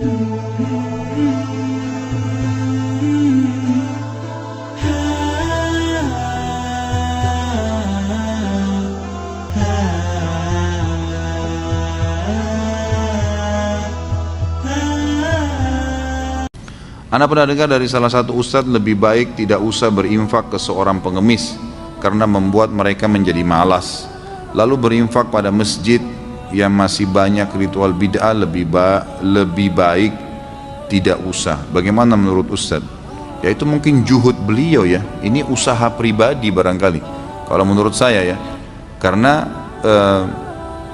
Ana pernah dengar dari salah satu ustadz, lebih baik tidak usah berinfak ke seorang pengemis karena membuat mereka menjadi malas. Lalu berinfak pada masjid yang masih banyak ritual bid'ah, lebih baik tidak usah. Bagaimana menurut ustadz? Ya itu mungkin juhud beliau ya. Ini usaha pribadi barangkali. Kalau menurut saya ya. Karena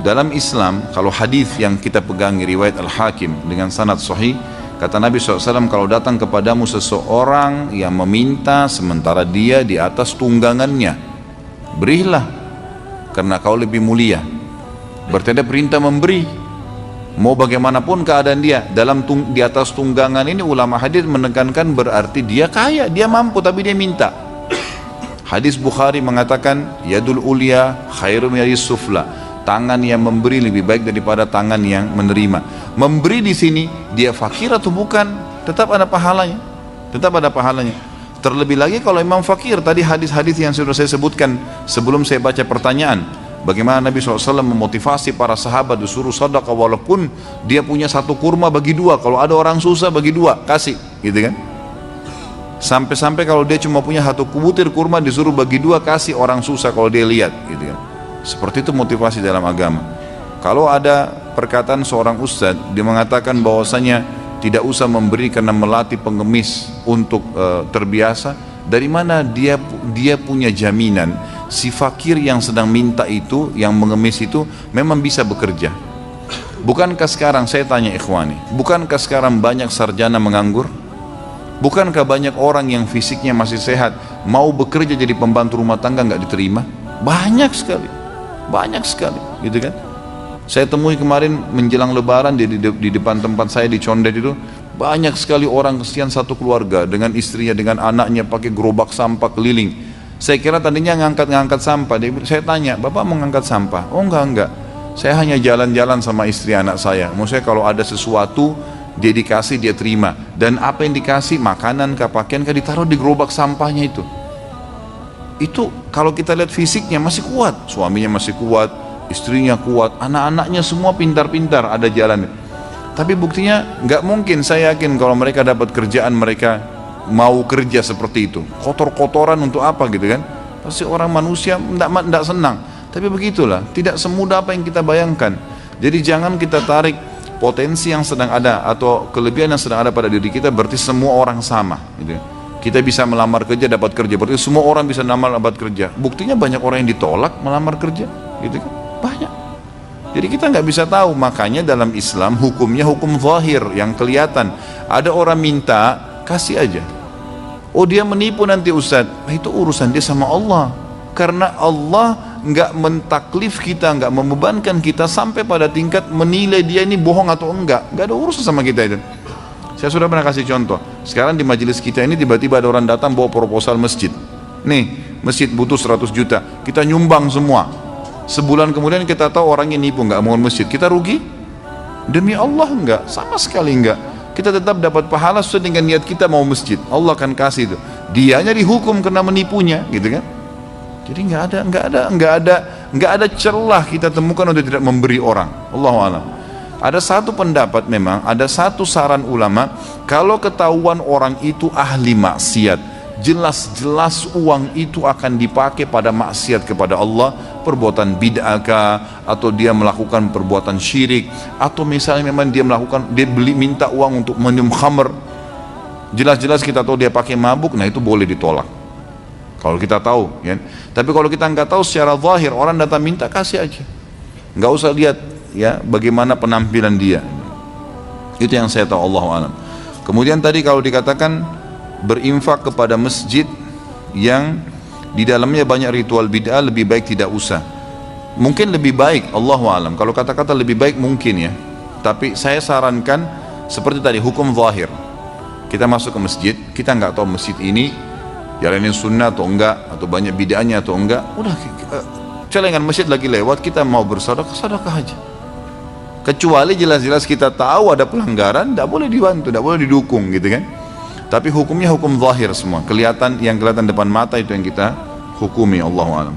dalam Islam, kalau hadis yang kita pegangi riwayat Al-Hakim dengan sanad sahih, kata Nabi SAW, kalau datang kepadamu seseorang yang meminta sementara dia di atas tunggangannya, berilah, karena kau lebih mulia. Berarti ada perintah memberi. Mau bagaimanapun keadaan dia di atas tunggangan ini, ulama hadis menekankan berarti dia kaya, dia mampu, tapi dia minta. Hadis Bukhari mengatakan, yadul ulya khairum yadis sufla. Tangan yang memberi lebih baik daripada tangan yang menerima. Memberi di sini, dia fakir atau bukan, tetap ada pahalanya. Tetap ada pahalanya. Terlebih lagi kalau imam fakir, tadi hadis-hadis yang sudah saya sebutkan sebelum saya baca pertanyaan, bagaimana Nabi SAW memotivasi para sahabat disuruh sedekah walaupun dia punya satu kurma bagi dua, kalau ada orang susah bagi dua, kasih, gitu kan. Sampai-sampai kalau dia cuma punya satu butir kurma disuruh bagi dua, kasih orang susah kalau dia lihat, gitu kan. Seperti itu motivasi dalam agama. Kalau ada perkataan seorang ustadz, dia mengatakan bahwasanya tidak usah memberi karena melatih pengemis untuk terbiasa. Dari mana dia punya jaminan si fakir yang sedang minta itu, yang mengemis itu memang bisa bekerja? Bukankah sekarang, saya tanya ikhwani, bukankah sekarang banyak sarjana menganggur? Bukankah banyak orang yang fisiknya masih sehat mau bekerja jadi pembantu rumah tangga nggak diterima? Banyak sekali. Banyak sekali, gitu kan. Saya temui kemarin menjelang lebaran di depan tempat saya di Condet itu, banyak sekali orang, kesian satu keluarga dengan istrinya, dengan anaknya pakai gerobak sampah keliling. Saya kira tadinya ngangkat sampah. Saya tanya, bapak mau ngangkat sampah? Oh enggak, saya hanya jalan-jalan sama istri anak saya. Maksudnya kalau ada sesuatu dia dikasih, dia terima. Dan apa yang dikasih, makanan kah, pakaian kah, ditaruh di gerobak sampahnya itu. Itu kalau kita lihat fisiknya masih kuat, suaminya masih kuat, istrinya kuat, anak-anaknya semua pintar-pintar, ada jalan. Tapi buktinya nggak mungkin, saya yakin kalau mereka dapat kerjaan, mereka mau kerja seperti itu. Kotor-kotoran untuk apa gitu kan? Pasti orang manusia tidak senang. Tapi begitulah, tidak semudah apa yang kita bayangkan. Jadi jangan kita tarik potensi yang sedang ada atau kelebihan yang sedang ada pada diri kita berarti semua orang sama, gitu. Kita bisa melamar kerja, dapat kerja, berarti semua orang bisa melamar, dapat kerja. Buktinya banyak orang yang ditolak melamar kerja, gitu kan? Banyak. Jadi kita nggak bisa tahu. Makanya dalam Islam hukumnya hukum zahir yang kelihatan. Ada orang minta, kasih aja. Oh dia menipu nanti Ustaz, itu urusan dia sama Allah. Karena Allah nggak mentaklif kita, nggak membebankan kita sampai pada tingkat menilai dia ini bohong atau enggak. Nggak ada urusan sama kita itu. Saya sudah pernah kasih contoh. Sekarang di majelis kita ini tiba-tiba ada orang datang bawa proposal masjid. Nih, masjid butuh 100 juta. Kita nyumbang semua. Sebulan kemudian kita tahu orangnya nipu, nggak mau masjid. Kita rugi? Demi Allah enggak, sama sekali enggak. Kita tetap dapat pahala sesuai dengan niat kita mau masjid. Allah akan kasih itu. Dianya dihukum karena menipunya, gitu kan? Jadi nggak ada celah kita temukan untuk tidak memberi orang. Allahu a'lam. Ada satu pendapat memang, ada satu saran ulama, kalau ketahuan orang itu ahli maksiat, jelas-jelas uang itu akan dipakai pada maksiat kepada Allah, perbuatan bid'ah atau dia melakukan perbuatan syirik, atau misalnya memang dia minta uang untuk minum khamr, jelas-jelas kita tahu dia pakai mabuk, nah itu boleh ditolak. Kalau kita tahu, ya. Tapi kalau kita nggak tahu secara zahir, orang datang minta, kasih aja, nggak usah lihat ya bagaimana penampilan dia. Itu yang saya tahu, Allahu a'lam. Kemudian tadi kalau dikatakan berinfak kepada masjid yang di dalamnya banyak ritual bid'ah, lebih baik tidak usah. Mungkin lebih baik, Allahu a'lam. Kalau kata-kata lebih baik mungkin ya. Tapi saya sarankan seperti tadi, hukum zahir. Kita masuk ke masjid, kita nggak tahu masjid ini jalanin sunnah atau enggak, atau banyak bid'ahnya atau enggak. Udah celengan masjid lagi lewat, kita mau bersedekah, sedekah aja. Kecuali jelas-jelas kita tahu ada pelanggaran, tidak boleh dibantu, tidak boleh didukung gitu kan. Tapi hukumnya hukum zahir semua, yang kelihatan depan mata itu yang kita hukumi. Allahu a'lam.